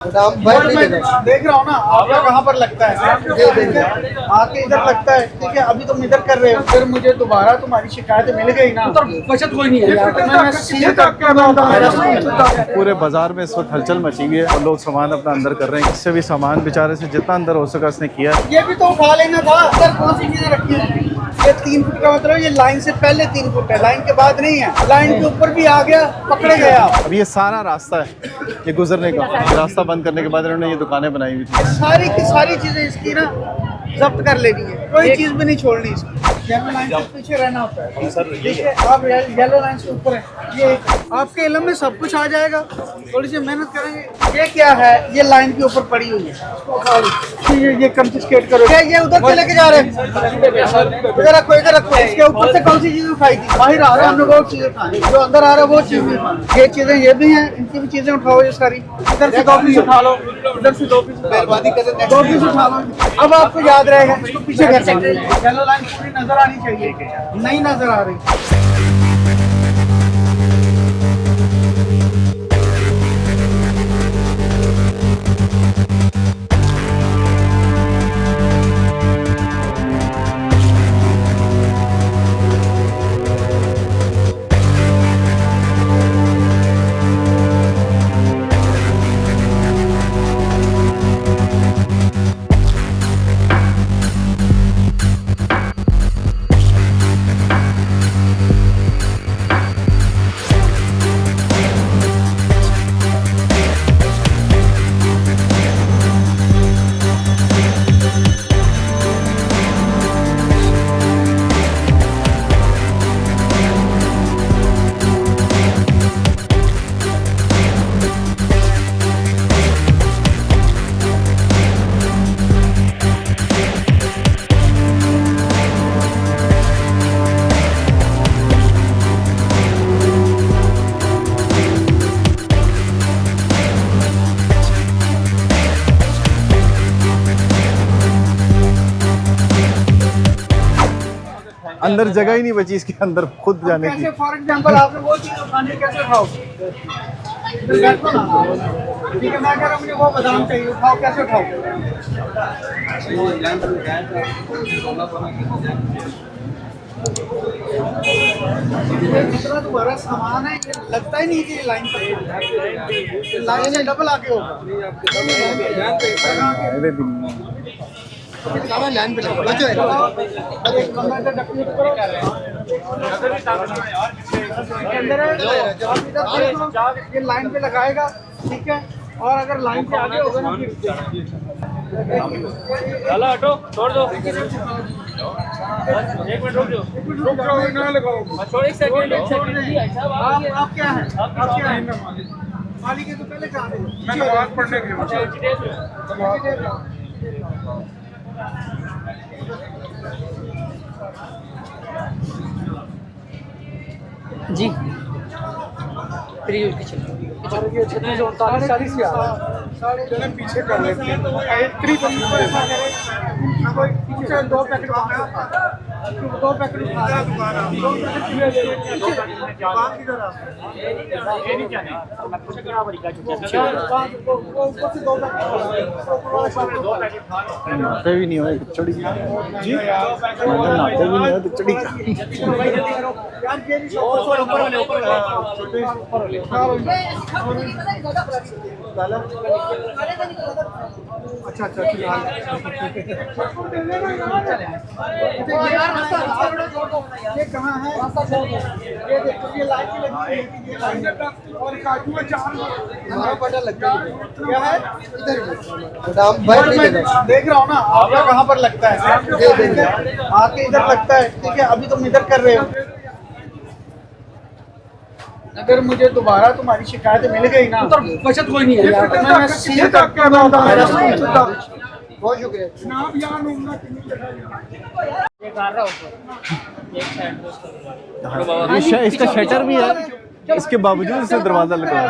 मैं देख रहा हूँ ना आपका कहाँ पर लगता है, आके इधर लगता है। ठीक है, अभी तुम इधर कर रहे हो, फिर मुझे दोबारा तुम्हारी शिकायत मिल गई ना तो बचत कोई नहीं है। पूरे बाजार में इस वक्त हलचल मची हुई है और लोग सामान अपना अंदर कर रहे हैं। इससे भी सामान बेचारे से जितना अंदर हो सका उसने किया। ये भी तो उठा लेना था। सर कौन सी चीजें रखी है? ये 3 फुट का मतलब ये लाइन से पहले 3 फुट है, लाइन के बाद नहीं है। लाइन के ऊपर भी आ गया, पकड़े गया। अब ये सारा रास्ता है ये गुजरने का, रास्ता बंद करने के बाद इन्होंने ये दुकानें बनाई हुई थी। सारी की सारी चीजें इसकी ना जब्त कर लेनी है, कोई चीज भी नहीं छोड़नी इसकी। येलो लाइन से पीछे रहना होता है। ठीक है, आप येलो लाइन से ऊपर है, ये आपके इल्म में सब कुछ आ जाएगा। थोड़ी सी मेहनत करेंगे। ये क्या है? ये लाइन के ऊपर पड़ी हुई है, ये कंफिस्केट करो। क्या ये उधर से लेके जा रहे हैं? इधर रखो, इधर रखो। इसके ऊपर से कौन सी चीज उठाई थी? बाहर आ रहा है, हमने वो चीज उठाई, जो अंदर आ रहा है वो चीज भी। ये चीजें ये भी हैं, इनकी भी चीजें उठाओ। ये सारी इधर से 2 पीस उठा लो, इधर से 2 पीस, मेहरबानी करके 2 पीस उठा लो। अब आपको याद रहेगा, इसको पीछे कर सकते हैं। येलो लाइन पूरी नजर आनी चाहिए, नहीं नजर आ रही। अंदर जगह ही नहीं बची इसके अंदर खुद जाने की। फॉर एग्जांपल आपने वो चीज उठानी, कैसे उठाओगे? बैठो ना। ठीक है, मैं कह रहा हूँ मुझे वो बादाम चाहिए, उठाओ, कैसे उठाओगे? दूसरा तुम्हारा सामान है, ये लगता ही नहीं कि ये लाइन पर से डबल आगे होगा। लाइन पे लगो, बचो एक कमरा का डब्ल्यू करो। ये लाइन पे लगाएगा, ठीक है। और अगर लाइन से आगे होगा ना फिर चलो हटो, छोड़ दो। 1 मिनट रुक जाओ, ना लगाओ। छोड़ 1 सेकंड। आप क्या है? आप क्या है? मालिक है तो पहले कहा दे। मैं नमाज पढ़ने गया। जी फ्री किचन ये 36 39 40 के चले पीछे कर लेते हैं। कोई पीछे 2 पैकेट उठा 2 पैकेट उठा दुकान किधर है? ये नहीं जाने मैं कुछ करा बड़ी का ऊपर से 2 पैकेट नहाते भी नहीं हो चढ़ी जी, नहाते भी नहीं हो तो चढ़ी। यार ये अच्छा ये कहाँ है? ये देखो, ये लाइट लगी है और काजू में 4 हमारा पता लग गया। क्या है? इधर देख रहा हूँ ना आपका कहाँ पर लगता है, आके इधर लगता है। ठीक है, अभी तुम इधर कर रहे हो। अगर मुझे दोबारा तुम्हारी शिकायत मिल गई ना तो बचत कोई नहीं है। मैं सीधे तक कर रहा हूँ। बहुत शुक्रिया। इसका शटर भी है, इसके बावजूद इसे दरवाजा लगा है।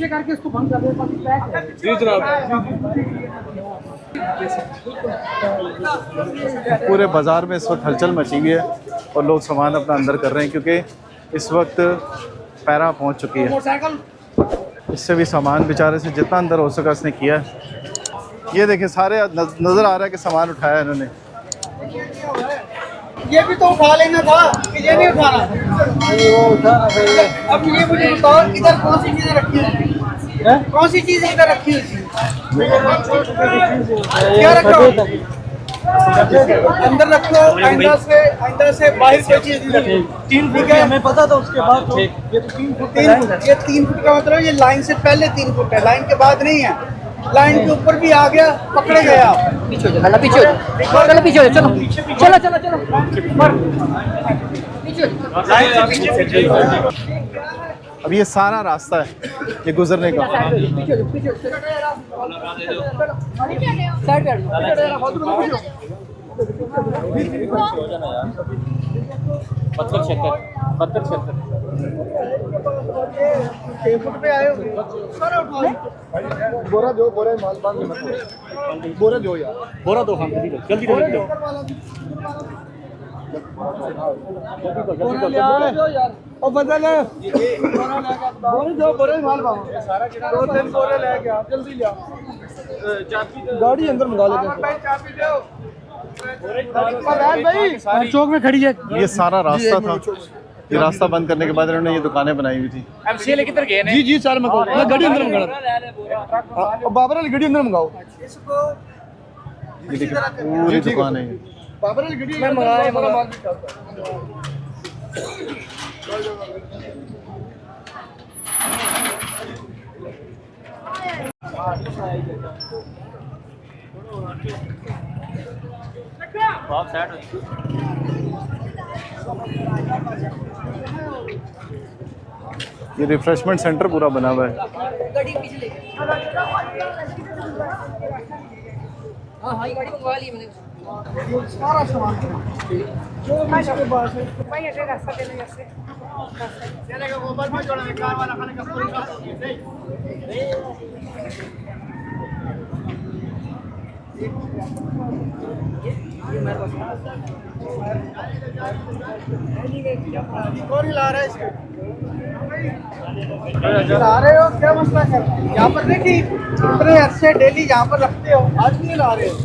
करके इसको बंद कर दे। पूरे बाज़ार में इस वक्त हलचल मची हुई है और लोग सामान अपना अंदर कर रहे हैं क्योंकि इस वक्त पैरा पहुंच चुकी है। मोटरसाइकिल इससे भी सामान बेचारे से जितना अंदर हो सका इसने किया है। ये देखिए सारे नज़र आ रहा है कि सामान उठाया है इन्होंने। ये भी तो उठा लेना था कि ये नहीं उठाना। वो उठाना चाहिए। अब ये मुझे बताओ इधर कौन सी चीजें रखी हुई है? कौन सी चीजें इधर रखी हुई थी? क्या रखो? अंदर रखो, आइंदा से बाहर कोई चीज नहीं रखी। 3 फुट हमें पता था, उसके बाद तो ये तो 3 फुट ये 3 फुट का मतलब ये लाइन से पहले 3 फुट है, लाइन के बाद नहीं है। लाइन के ऊपर भी आ गया, पकड़े गए आप। पीछे हो जाओ, पीछे हो जाओ, चलो पीछे हो जाओ, चलो चलो चलो पीछे हो जाओ। अब ये सारा रास्ता है ये गुजरने का। साइड पे हटो। पत्थर 6 फुट पे आए हो, सारा उठाओ। बोरा दो, बोरा माल बांध के बोरा दो यार, बोरा दो, हम जल्दी दो। और बदल बोरे दो, बोरे माल बांधो। 2-3 बोरे लेके आओ, जल्दी ले आओ। गाड़ी अंदर मंगा लेते हैं। चौक में खड़ी है। ये सारा रास्ता था, ये रास्ता बंद करने के बाद इन्होंने ये दुकानें बनाई हुई थी। एमसीएल किधर गए ने? जी सर, मैं गाड़ी अंदर मंगा बाबर वाली गाड़ी अंदर मंगाओ। ये देखिए पूरी दुकान है। बाबर वाली गाड़ी में मंगाया। आप सेट हो। ये रिफ्रेशमेंट सेंटर पूरा बना हुआ है। गाड़ी पीछे ले। हाँ ये गाड़ी मंगवा ली मैंने। सारा सामान जो भी इसके पास है। भाई ऐसे रास्ता देने जैसे। चलेगा वो बस में जोड़ेंगे, कार वाला खाने का पूरी बात होगी। कौन हिला रहा है इसको? हिला रहे हो, क्या मसला कर रहे हो? यहाँ पर देखिए इतने अच्छे डेली यहाँ पर रखते हो, आज नहीं हिला रहे हो।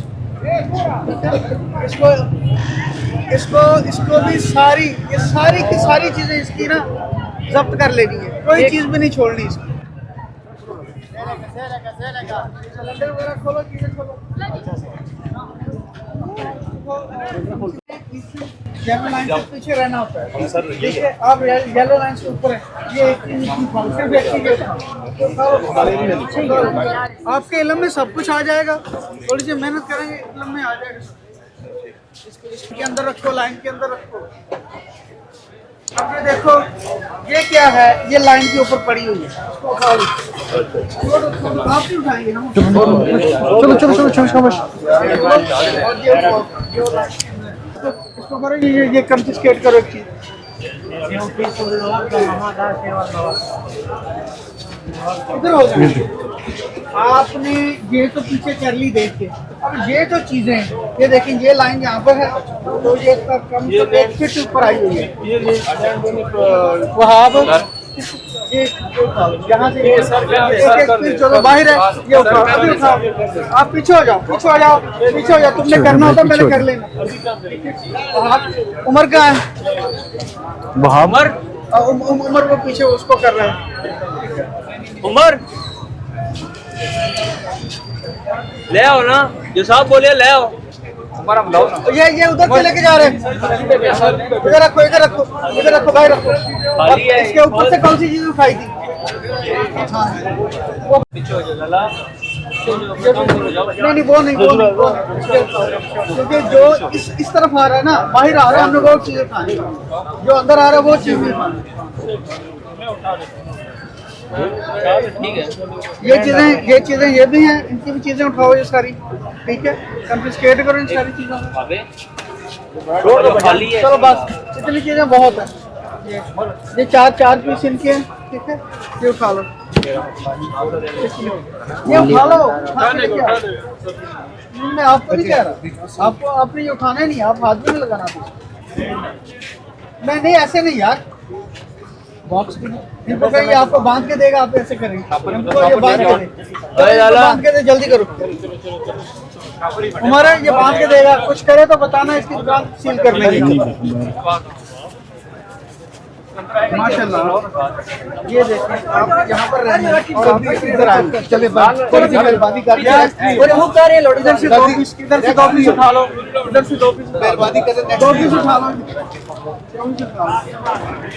इसको इसको इसको भी ये सारी की सारी चीजें इसकी ना जब्त कर लेनी है, कोई चीज भी नहीं छोड़नी इसकी। सिलेंडर वगैरह खोलो, चीजें खोलो। येलो लाइन से पीछे रहना होता है। देखिए आप येलो लाइन से ऊपर है, ये सिर्फ आपके इल्म में सब कुछ आ जाएगा। थोड़ी सी मेहनत करेंगे, इल्म में आ जाएगा। इसके अंदर रखो, लाइन के अंदर रखो। अब ये देखो ये क्या है, ये लाइन के ऊपर पड़ी हुई है, इसको उठा लो। आप ही उठाएंगे हम। चलो इसको करो, ये कंफिस्केट करो एक चीज। इधर हो जाए। आपने ये तो पीछे कर ली देख के, अब ये जो चीजें हैं, ये देखें ये लाइन यहाँ पर है, तो ये इसका कम से 1 फीट ऊपर आई हुई है। वहाँ पर ये यहाँ से एक फीट जो बाहर है, ये उठाओ, अभी उठाओ। आप पीछे हो जाओ, पीछे हो जाओ, पीछे हो जाओ। तुमने करना होता पहले कर लेना। उमर कहाँ है? वहाँ उमर वो पीछे उसको कर रहा है। उमर ले आओ ना, जो साहब बोले ले आओ। हमारा बुलाओ ना। ये उधर से लेके जा रहे हैं। इधर रखो, इधर रखो, इधर रखो, भाई रखो। अब इसके ऊपर से कौन सी चीज उठाई थी? नहीं वो नहीं, क्योंकि जो इस तरफ आ रहा है ना, बाहर आ रहा है, हमने वो चीज उठानी। जो अंदर आ रहा है वो चीज नहीं उठानी। ये चीजें ये भी हैं, इनकी भी चीजें उठाओ ये सारी, ठीक है? कंफिस्केट करो इन सारी चीजों को। चलो बस इतनी चीजें बहुत है। ये 4 पीस इनके हैं, ठीक है? ये उठा लो। ये उठा लो, उठाने क्या? मैं आपको नहीं कह रहा, आपको आपने ये उठाना नहीं, आप हाथ भी नहीं लगाना नहीं ऐसे नहीं यार, बॉक्स इनको कहेंगे आपको बांध के देगा, आप ऐसे करेंगे, इनको ये बांध के दे, बांध के दे, जल्दी करो हमारा, ये बांध के देगा, कुछ करे तो बताना, इसकी दुकान सील कर लेंगे। माशाल्लाह, ये देखिए आप यहाँ पर रहने और आप इधर आए, चले थोड़ी सी मेहरबानी करके इधर से 2 पीस, इधर से 2 पीस उठा लो, इधर से 2 पीस मेहरबानी करके 2 पीस उठा लो।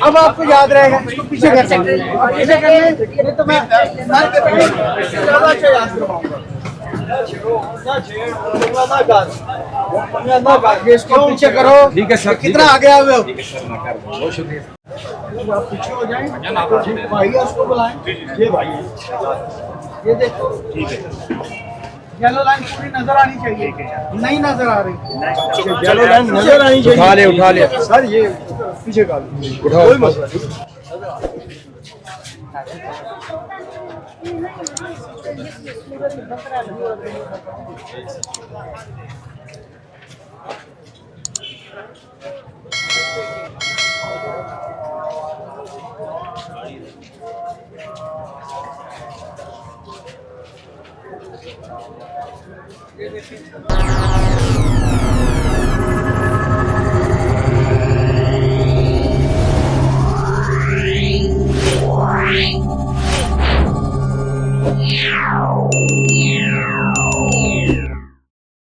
अब आपको याद रहेगा, इसको पीछे कर सकते हैं, पीछे करने ये तो मैं ज़्यादा अच्छा याद करवाऊंगा। इसको पीछे करो, ठीक है सर, कितना आगे आ गए हो? बहुत शुक्रिया। आप पीछे हो जाएं, भाई उसको बुलाएं, ये भाई ये देखो, ठीक है, येलो लाइन पूरी नजर आनी चाहिए, नहीं नजर आ रही, येलो लाइन नजर आनी चाहिए, उठा ले सर, ये पीछे का उठाओ, कोई मसला नहीं।